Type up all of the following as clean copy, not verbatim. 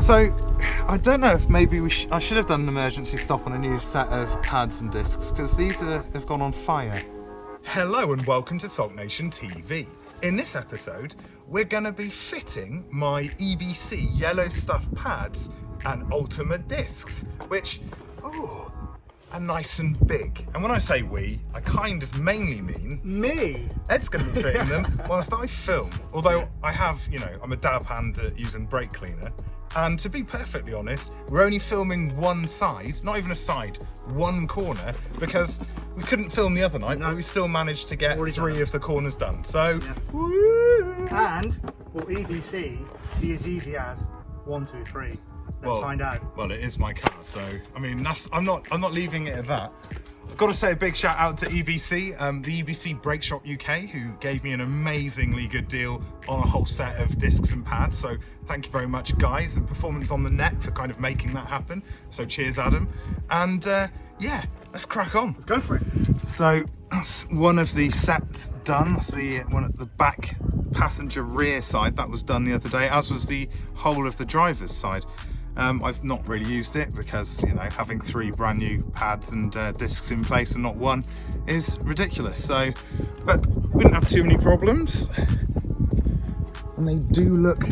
So, I don't know if maybe I should have done an emergency stop on a new set of pads and discs, because these have gone on fire. Hello and welcome to SULKNATIONtv. In this episode, we're going to be fitting my EBC Yellowstuff pads and Ultimate discs, which, are nice and big. And when I say we, I kind of mainly mean me. Ed's going to be fitting them whilst I film. Although I have, I'm a dab hand at using brake cleaner. And to be perfectly honest, we're only filming one side, not even a side, one corner, because we couldn't film the other night, but we still managed to get three of the corners done. So, woo! And will EBC be as easy as 1, 2, 3? Let's find out. Well, it is my car, so I mean, I'm not leaving it at that. I've got to say a big shout out to EBC, the EBC Brake Shop UK, who gave me an amazingly good deal on a whole set of discs and pads. So thank you very much, guys, and Performance on the Net for kind of making that happen. So cheers, Adam. And yeah, let's crack on. Let's go for it. So that's one of the sets done. That's the one at the back passenger rear side. That was done the other day, as was the whole of the driver's side. I've not really used it because, having 3 brand new pads and discs in place and not one is ridiculous. So, but we didn't have too many problems. And they do look,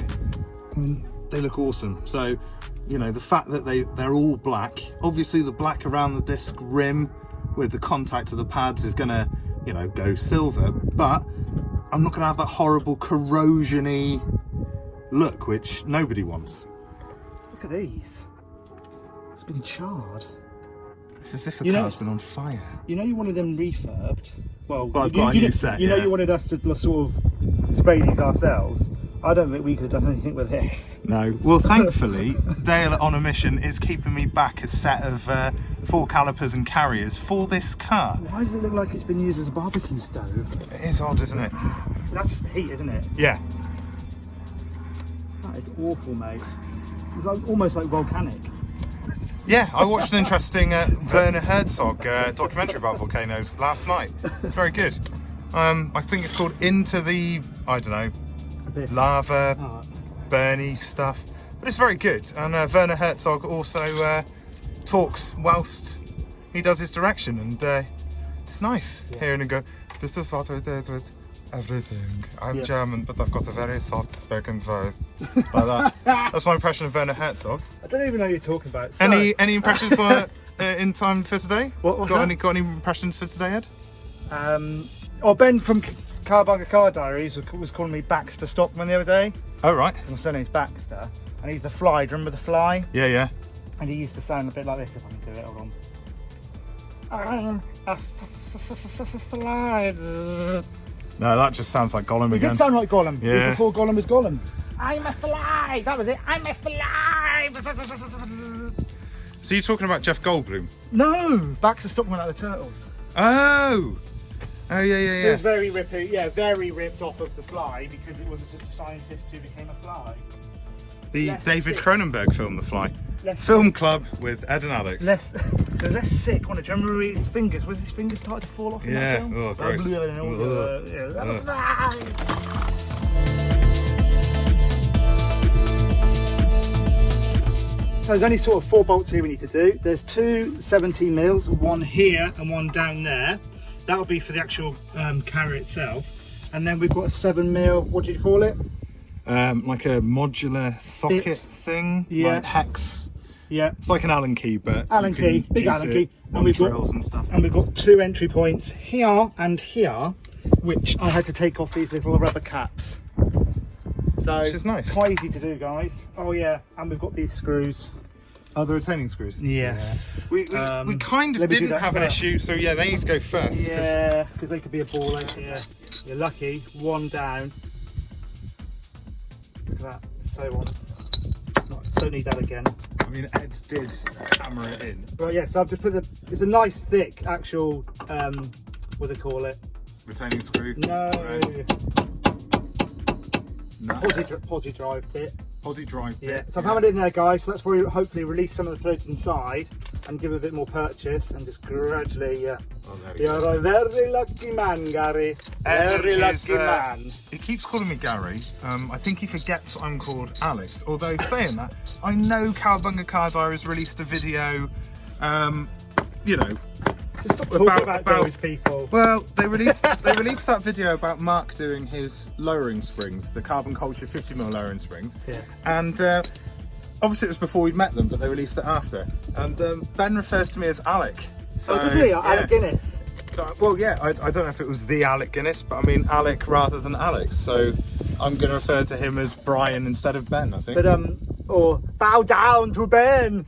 they look awesome. So, the fact that they're all black, obviously the black around the disc rim with the contact of the pads is gonna, go silver, but I'm not gonna have that horrible corrosion-y look, which nobody wants. Look at these. It's been charred. It's as if the car's been on fire. You wanted them refurbed. Well, I've got a new set. You wanted us to sort of spray these ourselves. I don't think we could have done anything with this. No. Well, thankfully, Dale on a mission is keeping me back a set of 4 calipers and carriers for this car. Why does it look like it's been used as a barbecue stove? It is odd, isn't it? That's just the heat, isn't it? Yeah. That is awful, mate. It's almost like volcanic. Yeah, I watched an interesting Werner Herzog documentary about volcanoes last night. It's very good. I think it's called Into the, Abyss. Lava, burny stuff. But it's very good. And Werner Herzog also talks whilst he does his direction. And it's nice hearing him go, "This is what I did with everything. I'm German, but I've got a very soft-spoken voice." Like that. That's my impression of Werner Herzog. I don't even know what you're talking about. So, any impressions in time for today? What's got that? any impressions for today, Ed? Ben from Caliper Car Diaries was calling me Baxter Stockman the other day. Oh, right. My surname's Baxter, and he's the Fly. Do you remember the Fly? Yeah. And he used to sound a bit like this, if I can do it. Hold on. I'm a fly. No, that just sounds like Gollum It again. did sound like Gollum. Yeah. It was before Gollum was Gollum. I'm a fly. That was it. I'm a fly. So you're talking about Jeff Goldblum? No, Baxter Stockman like the Turtles. Oh, yeah. It was very ripped. Yeah, very ripped off of the Fly because it was just a scientist who became a fly. The Less David sick. Cronenberg film, The Fly. Less Film club with Ed and Alex. Less sick on it. Do you remember his fingers? Was his fingers started to fall off in that film? Oh, gross. So there's only sort of 4 bolts here we need to do. There's 2 17 mils, one here and one down there. That'll be for the actual carrier itself. And then we've got a 7 mil, what do you call it? Like a modular socket thing, like hex. Yeah. It's like an Allen key, but Allen key, big Allen key. And we've drills and stuff. And we've got 2 entry points here and here, which I had to take off these little rubber caps. So which is nice. Quite easy to do, guys. Oh yeah, and we've got these screws. Oh, the retaining screws? Yes. Yeah. We kind of didn't have an issue, so yeah, they need to go first. Yeah, because they could be a ball out here. You're lucky, 1 down. Look at that, so on. Don't need that again. I mean, Ed did hammer it in. Right, yeah, so I've just put it's a nice thick actual, what do they call it? Retaining screw? No. Right. Posi drive bit. Posi drive bit. Yeah, so I've hammered it in there, guys, so that's where we hopefully release some of the threads inside. and give a bit more purchase and just gradually. Oh, there we go. You're a very lucky man, Gary. Very lucky man. He keeps calling me Gary. I think he forgets I'm called Alex. Although saying that, I know Cowabunga Cars has released a video. You know. Just stop talking about those people. Well, they released that video about Mark doing his lowering springs, the Carbon Culture 50mm lowering springs. Yeah. And obviously it was before we'd met them, but they released it after. And Ben refers to me as Alec. So, Oh, does he? yeah. Alec Guinness. Well, yeah, I don't know if it was the Alec Guinness, but I mean Alec rather than Alex. So I'm going to refer to him as Brian instead of Ben, I think. But or bow down to Ben.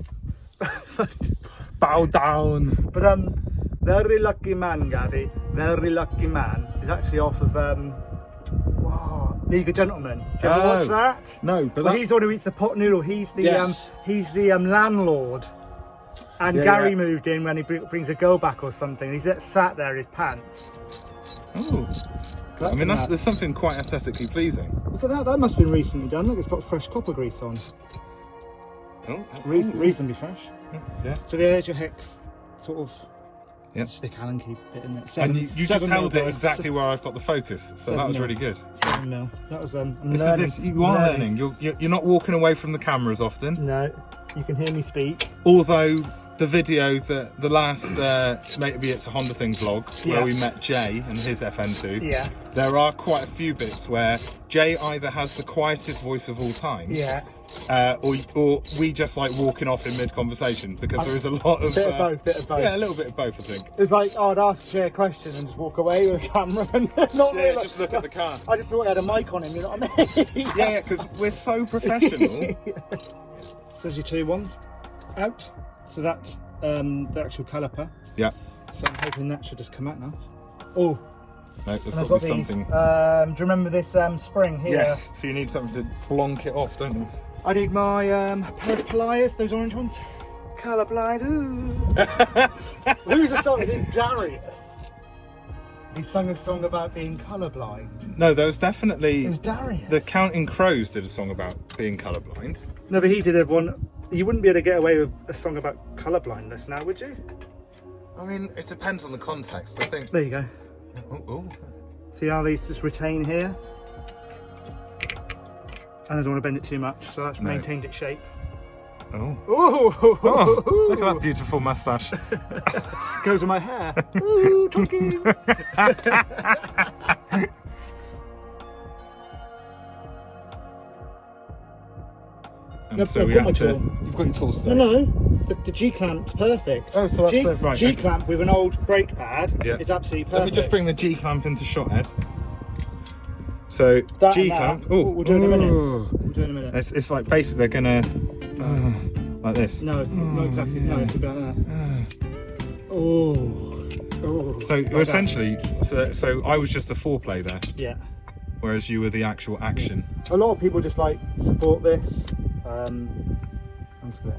Bow down. But very lucky man, Gary. Very lucky man. He's actually off of wow, League of Gentlemen. Did you ever watch that? No, but well, he's the one who eats the pot noodle. He's the landlord. And Yeah, Gary yeah. moved in when he brings a girl back or something. He's sat there in his pants. Oh. I mean, there's something quite aesthetically pleasing. Look at that. That must have been recently done. Look, it's got fresh copper grease on. Oh, Reasonably fresh. yeah. So the edge of hex sort of stick Allen key bit in it. And you just held it mil, exactly where I've got the focus, so that was mil. really good. 7 mil. That was I'm It's learning. as if you are learning. You're not walking away from the cameras often. No, you can hear me speak. Although the video that the last maybe it's a Honda Thing vlog where we met Jay and his FN2. Yeah. There are quite a few bits where Jay either has the quietest voice of all time. Yeah. Or we just like walking off in mid-conversation because there is a lot of... Bit of both. Yeah, a little bit of both, I think. It was like, I'd ask Jay a question and just walk away with a camera and not Yeah, really. just look at the car. I just thought I had a mic on him, you know what I mean? Yeah, because we're so professional. So there's your 2 ones out. So that's the actual caliper. Yeah. So I'm hoping that should just come out now. Oh, No, there's and got I've to be got these. something... Do you remember this spring here? Yes, so you need something to blonk it off, don't you? I need my pair of pliers, those orange ones. Colourblind. Ooh. Who's the song? Is it Darius? He sung a song about being colourblind. No, there was definitely... It was Darius. The Counting Crows did a song about being colourblind. No, but he did one. You wouldn't be able to get away with a song about colourblindness now, would you? I mean, it depends on the context, I think. There you go. Oh. See how these just retain here? And I don't want to bend it too much, so that's maintained its shape. Oh. Oh, Look at that beautiful moustache. goes with my hair. Ooh, talking. And so we have to... You've got your tools today. No, the G-clamp's perfect. Oh, so that's right. G-clamp with an old brake pad is absolutely perfect. Let me just bring the G-clamp into shot, Ed. So, That G-clamp. Oh, we'll do it in a minute. We'll do it in a minute. It's like basically they're gonna... like this. No, not exactly. No, it's about that. Oh. So you're essentially... So I was just the foreplay there. Yeah. Whereas you were the actual action. A lot of people just like support this. I'm just gonna...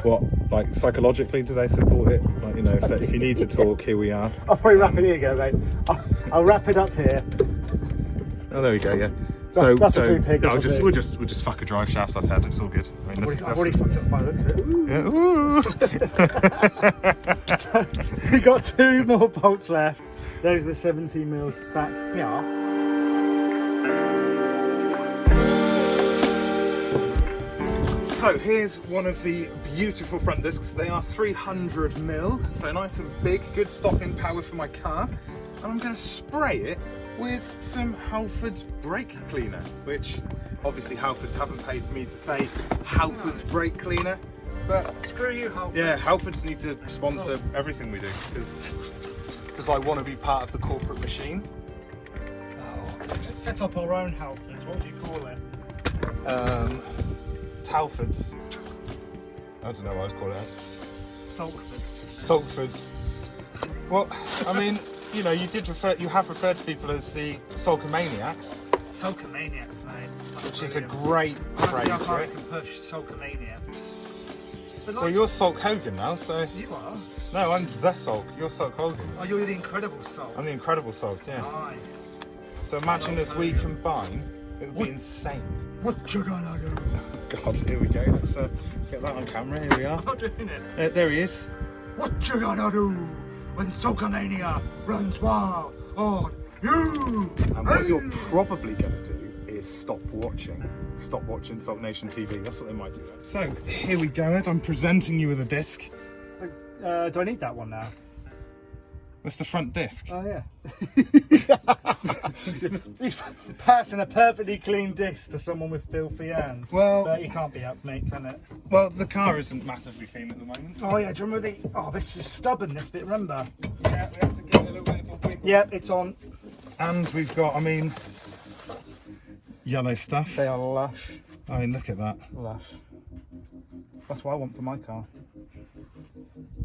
What, like psychologically, do they support it? Like, you know, if you need to talk, here we are. I'll probably wrap it here, go, mate. I'll wrap it up here. Oh, there we go. Yeah. So, That's a blue pig, no, that's a we'll just fuck a drive shaft up head. It's all good. I mean, I've already fucked up by the looks of it. Yeah. Ooh. We got 2 more bolts left. There's the 17 mils back here. So here's one of the beautiful front discs. They are 300mm, so nice and big, good stopping power for my car. And I'm going to spray it with some Halford's brake cleaner, which obviously Halfords haven't paid me to say Halford's brake cleaner, but Screw you, Halford. yeah, Halfords need to sponsor everything we do because I want to be part of the corporate machine. Just set up our own Halfords. What would you call it? Halfords. I don't know what I'd call it. Saltfords. Well, I mean, you know, you have referred to people as the Sulkamaniacs. Sulkamaniacs, mate. Which is a great phrase, right? You can push Sulkamania. Well, you're Sulk Hogan now, so... You are? No, I'm the Sulk. You're Sulk Hogan. Oh, you're the Incredible Sulk. I'm the Incredible Sulk, yeah. Nice. So imagine as we combine It would be insane. What you gonna do? God, here we go. Let's get that on camera. Here we are. I'm doing it. There he is. What you gonna do when SULKNATION runs wild on you? And what you're probably going to do is stop watching SULKNATIOntv. That's what they might do. So here we go, Ed. I'm presenting you with a disc. Do I need that one now? That's the front disc. Oh yeah. He's passing a perfectly clean disc to someone with filthy hands. Well, but he can't be up, mate, can it? Well, the car isn't massively clean at the moment. Oh yeah, do you remember the? Oh, this is stubborn. This bit, remember? Yeah, we have to give it a little bit of a wiggle. Yeah, it's on. And we've got, I mean, yellow stuff. They are lush. I mean, look at that. Lush. That's what I want for my car.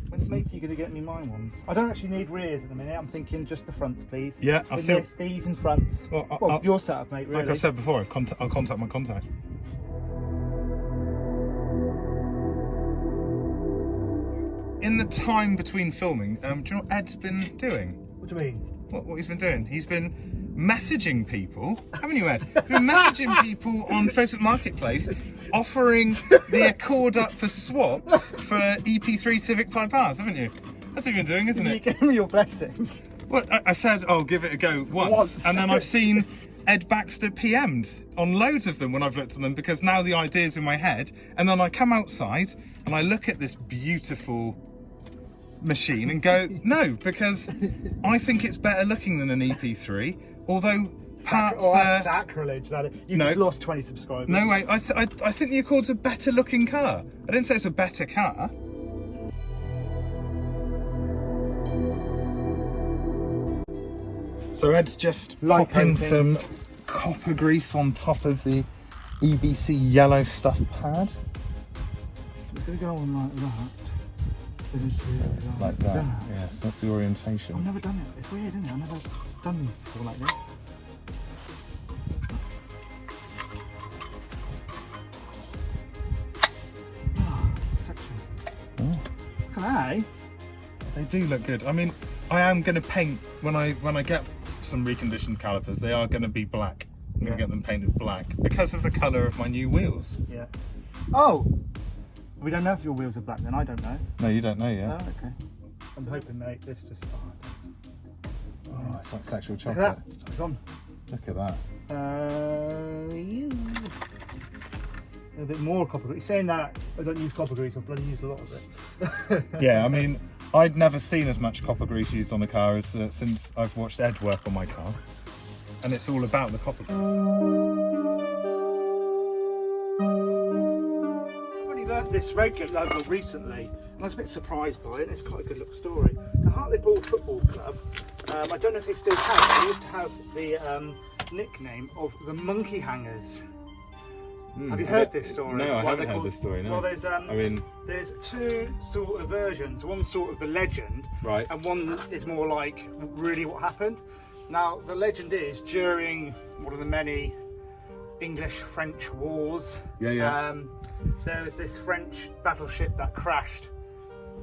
When's matey going to get me mine ones? I don't actually need rears at the minute. I'm thinking just the fronts, please. Yeah, I'll see. These in front. Well, your setup, mate. Really. Like I said before, I'll contact my contact. In the time between filming, do you know what Ed's been doing? What do you mean? What he's been doing? He's been messaging people, haven't you, Ed? You've been messaging people on Facebook Marketplace, offering the Accord up for swaps for EP3 Civic Type R's, haven't you? That's what you've been doing, isn't You it? gave me your blessing. Well, I said, oh, give it a go once. And then I've seen Ed Baxter PM'd on loads of them when I've looked at them, because now the idea's in my head. And then I come outside and I look at this beautiful machine and go, no, because I think it's better looking than an EP3, although parts... that's sacrilege, that you just lost 20 subscribers. No way, I think the Accord's a better looking car. I didn't say it's a better car. So Ed's just popping some copper grease on top of the EBC Yellowstuff pad. It's going to go on like that. Like that, yes, that's the orientation. I've never done it. It's weird, isn't it? I've never done these before like this. Oh, section. Look at that, eh? They do look good. I mean, I am going to paint when I get some reconditioned calipers. They are going to be black. I'm going to get them painted black because of the colour of my new wheels. Yeah. Oh, we don't know if your wheels are black then. I don't know. No, you don't know yet. Oh, okay. I'm hoping, mate. This just. Oh, it's like sexual Look chocolate. at that. It's on. Look at that. A bit more copper grease. Saying that, I don't use copper grease. I've bloody used a lot of it. Yeah, I mean, I'd never seen as much copper grease used on a car as since I've watched Ed work on my car, and it's all about the copper grease. This regular I've got recently, and I was a bit surprised by it. It's quite a good little story. The Hartlepool Football Club, I don't know if they still have, they used to have the nickname of the Monkey Hangers. Have you heard this story? No, I haven't heard this story, no. Well, there's two sort of versions. One sort of the legend, right, and one is more like really what happened. Now, the legend is during one of the many English-French wars, there was this French battleship that crashed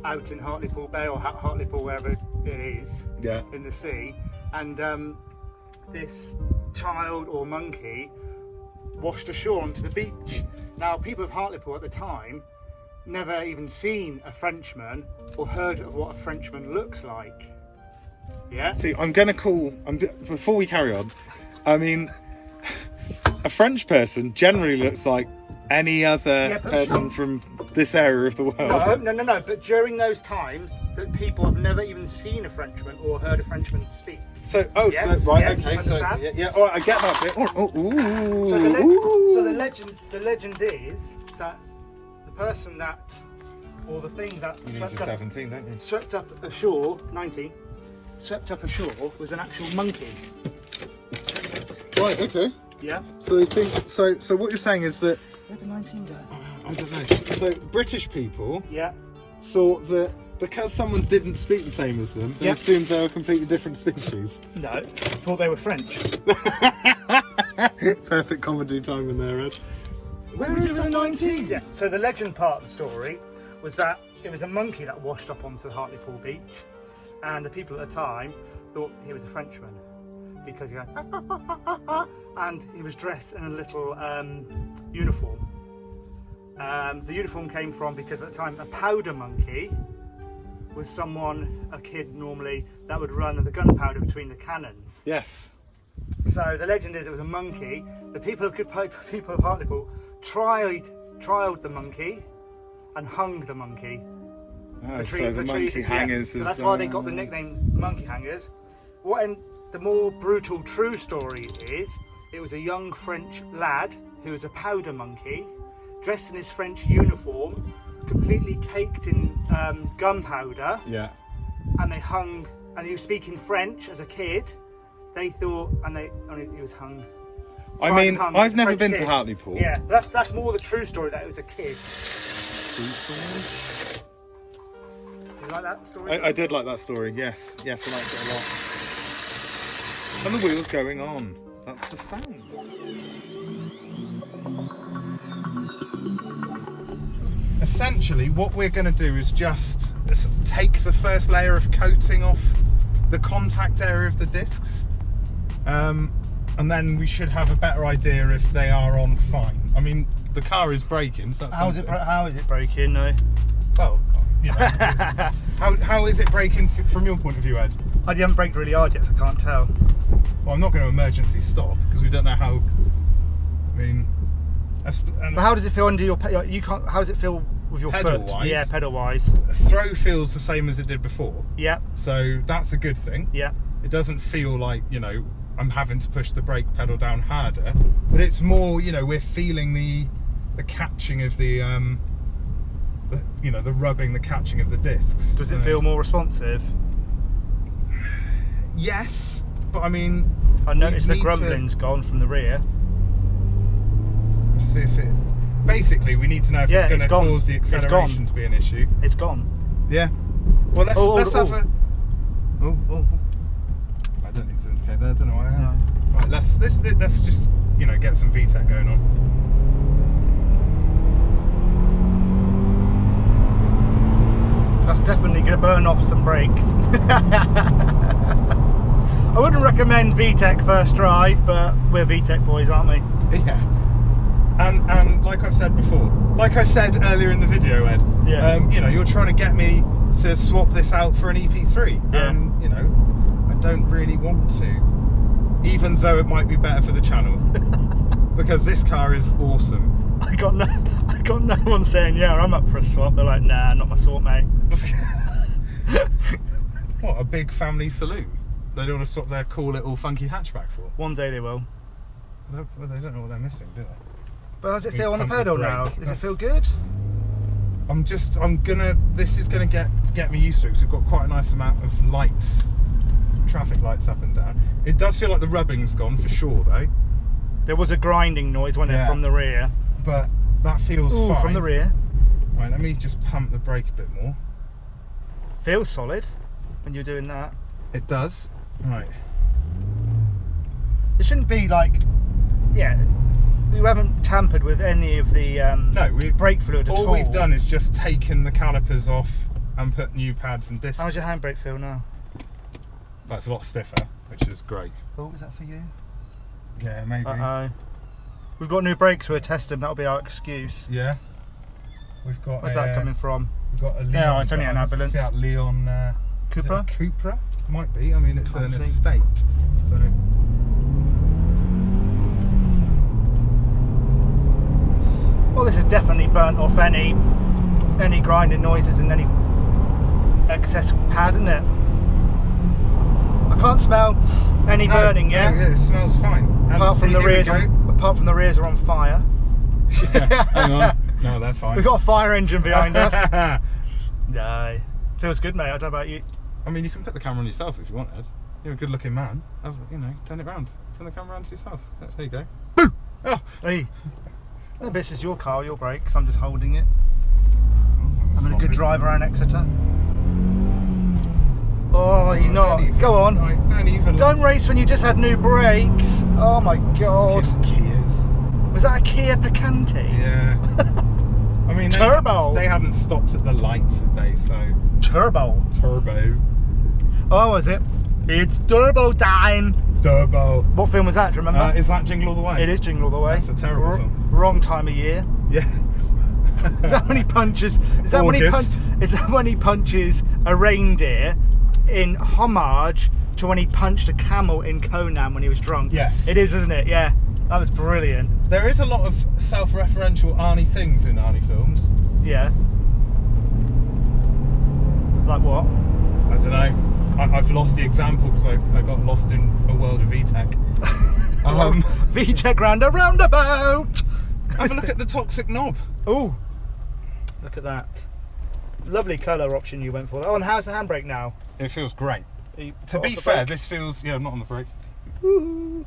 out in Hartlepool Bay, or Hartlepool, wherever it is, in the sea, and this child or monkey washed ashore onto the beach. Now, people of Hartlepool at the time never even seen a Frenchman or heard of what a Frenchman looks like. Yeah. See, I'm going to call, before we carry on, I mean, a French person generally looks like any other person from this area of the world. No. But during those times, that people have never even seen a Frenchman or heard a Frenchman speak. So, okay. So, all right, I get that bit. So the legend is that the person that, or the thing that swept up ashore, 19, swept up ashore was an actual monkey. Right. Okay. Yeah. So they think. So what you're saying is that. Where'd the 19 go? I don't know. So British people. Yeah. Thought that because someone didn't speak the same as them, they assumed they were a completely different species. No. Thought they were French. Perfect comedy timing there, Ed. Where is the 19? Yeah. So the legend part of the story was that it was a monkey that washed up onto the Hartlepool beach, and the people at the time thought he was a Frenchman because he went and he was dressed in a little uniform. The uniform came from, because at the time a powder monkey was a kid normally, that would run the gunpowder between the cannons. Yes. So the legend is it was a monkey. The people of Hartlepool trialed the monkey and hung the monkey. Oh, so the monkey hangers. So that's why they got the nickname monkey hangers. The more brutal true story is, it was a young French lad who was a powder monkey, dressed in his French uniform, completely caked in gunpowder. Yeah. And they hung, and he was speaking French as a kid. They thought, and he was hung. I mean, I've never been to Hartlepool. Yeah, that's more the true story, that it was a kid. You like that story? I did like that story, yes. Yes, I liked it a lot. And the wheel's going on. That's the sound. Essentially, what we're going to do is just take the first layer of coating off the contact area of the discs. And then we should have a better idea if they are on fine. I mean, the car is braking, so that's how is it braking? No. Well, you know, how is it braking from your point of view, Ed? I haven't braked really hard yet, so I can't tell. Well, I'm not going to emergency stop because we don't know how. I mean, but how does it feel under your? You can't. How does it feel with your foot? Pedal-wise? Yeah, pedal-wise. Throw feels the same as it did before. Yeah. So that's a good thing. Yeah. It doesn't feel like, you know, I'm having to push the brake pedal down harder, but it's more, you know, we're feeling the catching of the you know, the rubbing, the catching of the discs. Does it feel more responsive? Yes, but I mean, I noticed the grumbling's gone from the rear. Let's see if it. Basically, we need to know if it's going to cause the acceleration to be an issue. It's gone. Yeah. Well, let's have a. Oh. I don't need to indicate there. I don't know why I am. No. Right, let's just, you know, get some VTEC going on. That's definitely going to burn off some brakes. I wouldn't recommend VTEC first drive, but we're VTEC boys, aren't we? Yeah. And like I've said before, like I said earlier in the video, Ed, you know, you're trying to get me to swap this out for an EP3, and you know, I don't really want to, even though it might be better for the channel, because this car is awesome. I got no one saying, yeah, I'm up for a swap. They're like, nah, not my sort, mate. What, a big family saloon? They don't want to swap their cool little funky hatchback for? One day they will. Well, they don't know what they're missing, do they? But how does it feel on the pedal now? Does it feel good? This is gonna get me used to it, because we've got quite a nice amount of lights, traffic lights up and down. It does feel like the rubbing's gone for sure though. There was a grinding noise, wasn't there, from the rear? But that feels fine. From the rear. Right, let me just pump the brake a bit more. Feels solid when you're doing that. It does. Right. It shouldn't be like, yeah, we haven't tampered with any of the brake fluid at all. All we've done is just taken the calipers off and put new pads and discs. How's your handbrake feel now? That's a lot stiffer, which is great. Oh, is that for you? Yeah, maybe. Uh-oh. We've got new brakes we're testing, that'll be our excuse. Yeah. We've got Where's that coming from? We've got a Leon. No, it's only an ambulance. It's out Leon Cupra? Cupra? Might be. I mean, it's an estate. So. Well, this has definitely burnt off any grinding noises and any excess pad, isn't it? I can't smell any burning yet. Yeah, it smells fine. Apart from the rears are on fire. Yeah, hang on. No, they're fine. We've got a fire engine behind us. No. Feels good, mate. I don't know about you. I mean, you can put the camera on yourself if you want, Ed. You're a good looking man. You know, turn it round. Turn the camera around to yourself. There you go. Boo! Oh. Hey. No, this is your car, your brakes. I'm just holding it. I'm a good driver around Exeter. Oh, you're not. Go on. Don't race when you just had new brakes. Oh my god. Kias. Was that a Kia Picanti? Yeah. I mean, they hadn't stopped at the lights, had they? So. Turbo. Oh, was it? It's turbo time. Turbo. What film was that? Do you remember? Is that Jingle All the Way? It is Jingle All the Way. That's a terrible film. Wrong time of year. Yeah. Is that when he punches? Is that when he punches a reindeer in homage to when he punched a camel in Conan when he was drunk? Yes. It is, isn't it? Yeah. That was brilliant. There is a lot of self-referential Arnie things in Arnie films. Yeah. Like what? I don't know. I've lost the example because I got lost in a world of VTech. VTech round a roundabout. Have a look at the toxic knob. Oh, look at that. Lovely colour option you went for. Oh, and how's the handbrake now? It feels great. To be fair, this feels... Yeah, I'm not on the brake. Woo.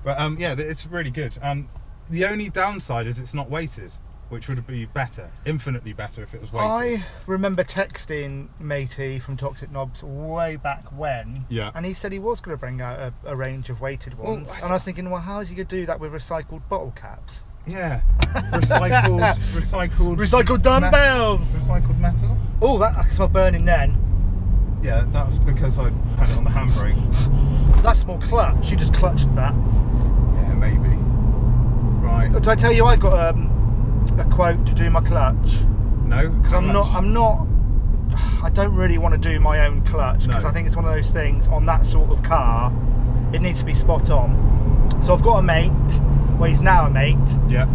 But yeah, it's really good. And the only downside is it's not weighted, which would be better, infinitely better if it was weighted. I remember texting Matey from Toxic Knobs way back when, yeah, and he said he was going to bring out a range of weighted ones. And I was thinking, well, how is he going to do that with recycled bottle caps? Yeah, recycled dumbbells, recycled metal. Oh, that I smell burning then. Yeah, that's because I had it on the handbrake. That's more clutch. You just clutched that. Yeah, maybe. Right. Did I tell you I got a quote to do my clutch? No, because I don't really want to do my own clutch because I think it's one of those things on that sort of car. It needs to be spot on. So I've got a mate. Well, he's now a mate. Yeah.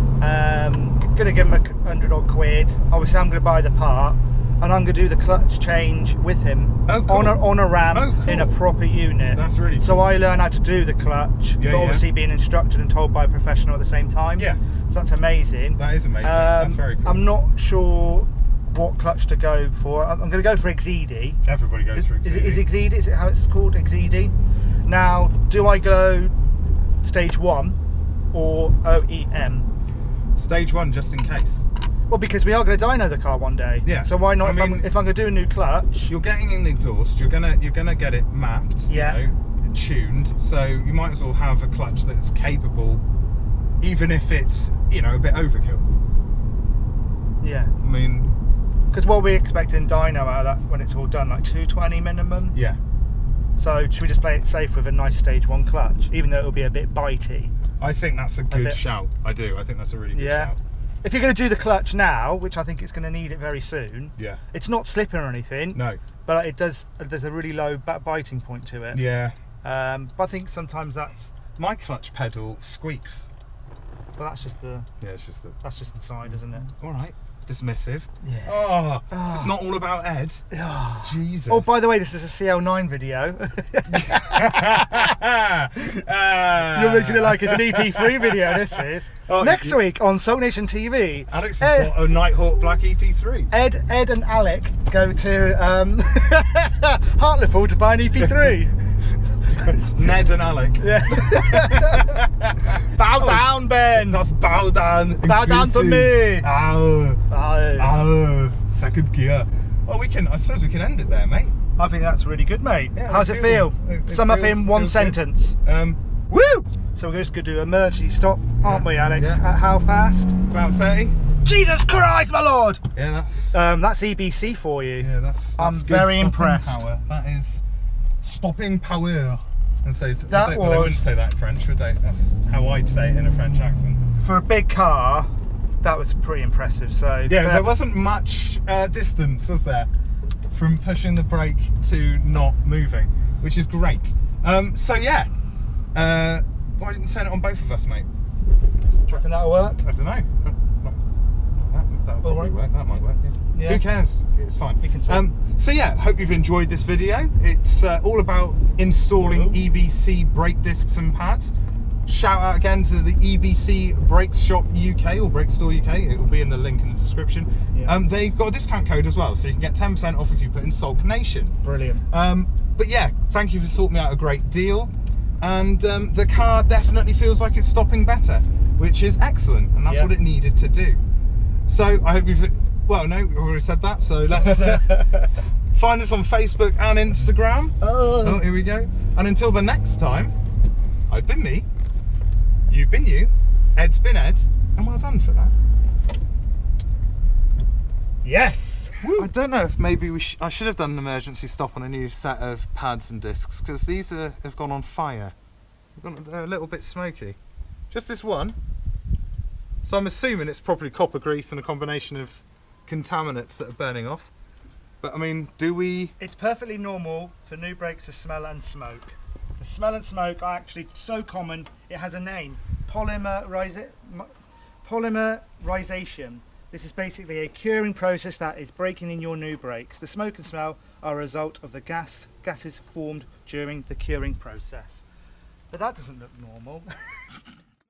Gonna give him £100 odd quid. Obviously, I'm gonna buy the part, and I'm gonna do the clutch change with him. Oh, cool. on a ramp cool. in a proper unit. That's really cool. So I learn how to do the clutch, but obviously being instructed and told by a professional at the same time. Yeah. So that's amazing. That is amazing. That's very cool. I'm not sure what clutch to go for. I'm going to go for XED. Everybody goes for XED. Is XED? Is it how it's called? XED. Now, do I go stage 1 or OEM? Stage 1, just in case. Well, because we are going to dyno the car one day. Yeah. So why not? If I'm going to do a new clutch, you're getting an exhaust. You're gonna get it mapped. Yeah. You know, tuned. So you might as well have a clutch that's capable, even if it's a bit overkill. Yeah. I mean, because what we expect in dyno out of that when it's all done, like 220 minimum. Yeah. So should we just play it safe with a nice stage 1 clutch, even though it'll be a bit bitey? I think that's a good shout. I do. I think that's a really good shout. If you're going to do the clutch now, which I think it's going to need it very soon, yeah, it's not slipping or anything. No, but it does. There's a really low biting point to it. Yeah. But I think sometimes that's my clutch pedal squeaks. Well, that's just the. Yeah, it's just the. That's just inside, isn't it? All right. Dismissive. Yeah. Oh, it's not all about Ed. Oh. Jesus. Oh, by the way, this is a CL9 video. You're making it like it's an EP3 video. This is next week on SULKNATIONtv. Alex has got a Nighthawk Black EP3. Ed and Alec go to Hartlepool to buy an EP3. Ned and Alec. Yeah. Bow down, Ben. That's bow down. Bow down to me. Oh, second gear. Well, I suppose we can end it there, mate. I think that's really good, mate. Yeah, How's it feel? Sum up in one sentence. Woo! So we're just going to do emergency stop, aren't we, Alex? At how fast? About 30. Jesus Christ, my lord! Yeah, that's EBC for you. Yeah, that's I'm very impressed. Power. That is stopping power. And so they wouldn't say that in French, would they? That's how I'd say it in a French accent. For a big car, that was pretty impressive. So yeah, there wasn't much distance, was there, from pushing the brake to not moving, which is great. So yeah, why didn't you turn it on both of us, mate? Do you reckon that'll work? I don't know. That'll probably work. That might work. Yeah. Who cares? It's fine. You can see. So yeah, hope you've enjoyed this video. It's all about installing EBC brake discs and pads. Shout out again to the EBC Brake Shop UK or Brake Store UK. It will be in the link in the description. Yeah. They've got a discount code as well, so you can get 10% off if you put in SULKNATION. Brilliant. But yeah, thank you for sorting me out a great deal. And the car definitely feels like it's stopping better, which is excellent, and that's what it needed to do. So I hope you've... Well, no, we've already said that, so let's find us on Facebook and Instagram. Oh, here we go. And until the next time, I've been me, you've been you, Ed's been Ed, and well done for that. Yes! Woo. I don't know if maybe I should have done an emergency stop on a new set of pads and discs, because these have gone on fire. They're a little bit smoky. Just this one. So I'm assuming it's probably copper grease and a combination of contaminants that are burning off. But I mean, do we... It's perfectly normal for new brakes to smell and smoke. The smell and smoke are actually so common, it has a name. Polymerization. This is basically a curing process that is breaking in your new brakes. The smoke and smell are a result of the gases formed during the curing process. But that doesn't look normal.